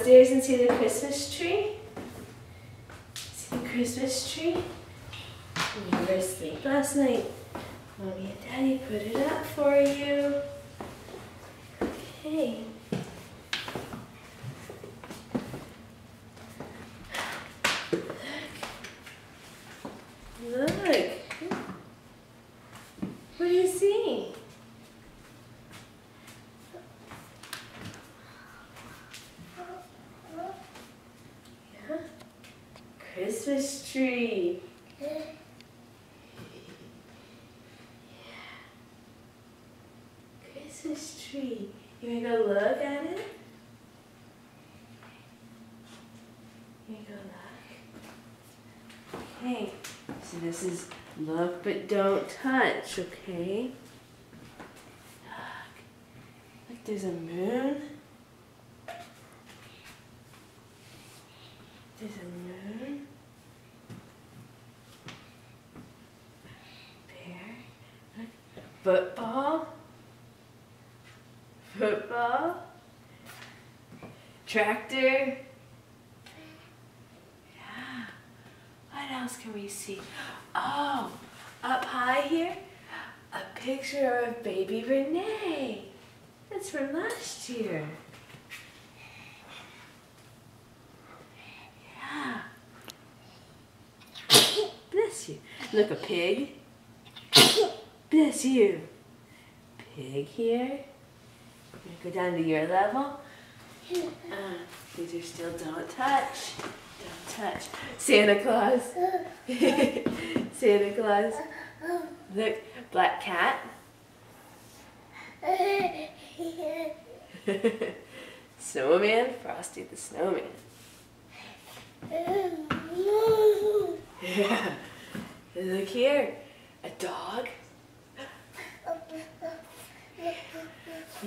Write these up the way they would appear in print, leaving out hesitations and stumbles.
upstairs and see the Christmas tree? See the Christmas tree? You were asleep last night. Mommy and Daddy put it up for you. Okay. Look. What do you see? Yeah. Christmas tree. Yeah. Christmas tree. You wanna go look at it? You wanna go look? Okay. So this is look but don't touch, okay? Look, there's a moon. There's a moon. Bear. Look. Football. Football. Tractor. What else can we see? Oh, up high here, a picture of baby Renee. That's from last year. Yeah. Bless you. Look, a pig. Bless you. Pig here. I'm gonna go down to your level. These are still don't touch. Don't touch. Santa Claus. Santa Claus. Look, black cat. Snowman, Frosty the Snowman. Yeah. Look here, a dog.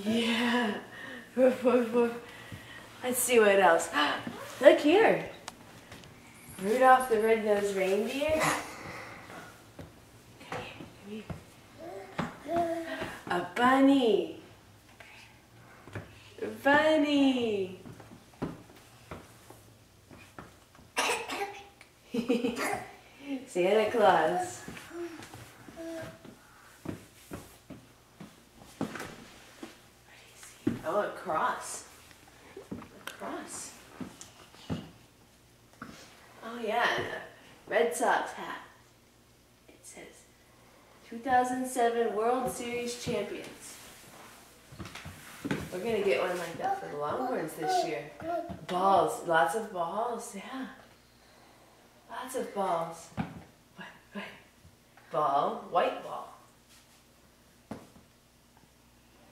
Yeah. Woof, woof, woof. Let's see what else. Look here. Rudolph the Red-Nosed Reindeer. Come here, come here. A bunny. A bunny. Santa Claus. Oh, a cross. A cross. Oh yeah, and a Red Sox hat. It says 2007 World Series champions. We're gonna get one like that for the Longhorns this year. Balls, lots of balls, yeah. Lots of balls. What? Ball, white ball.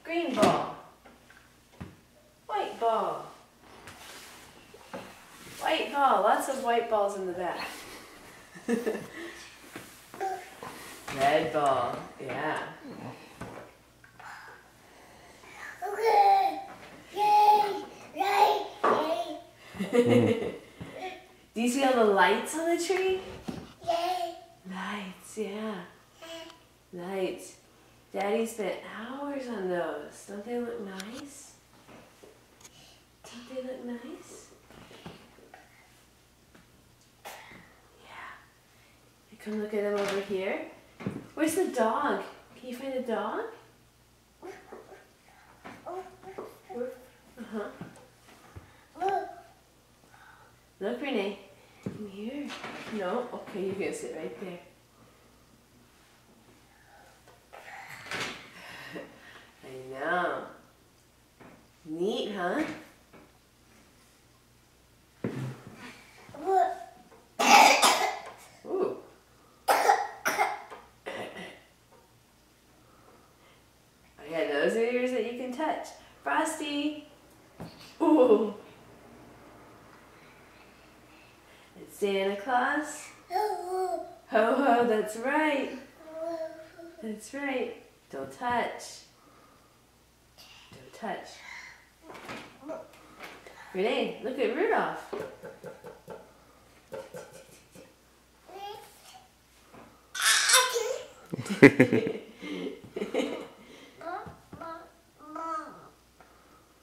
Green ball. White ball. White ball, lots of white balls in the back. Red ball, yeah. Do you see all the lights on the tree? Lights, yeah. Lights. Daddy spent hours on those. Don't they look nice? Don't they look nice? Yeah. Come look at them over here. Where's the dog? Can you find a dog? Uh-huh. Look, Renee. Come here. No? Okay, you're going to sit right there. I know. Neat, huh? Ooh. Oh yeah, those are yours that you can touch. Frosty. Ooh. It's Santa Claus. Ho ho, that's right. That's right. Don't touch. Don't touch. Renee, look at Rudolph.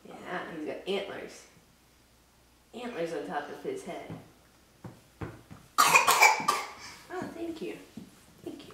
Yeah, he's got antlers. antlers on top of his head. Oh, thank you. Thank you.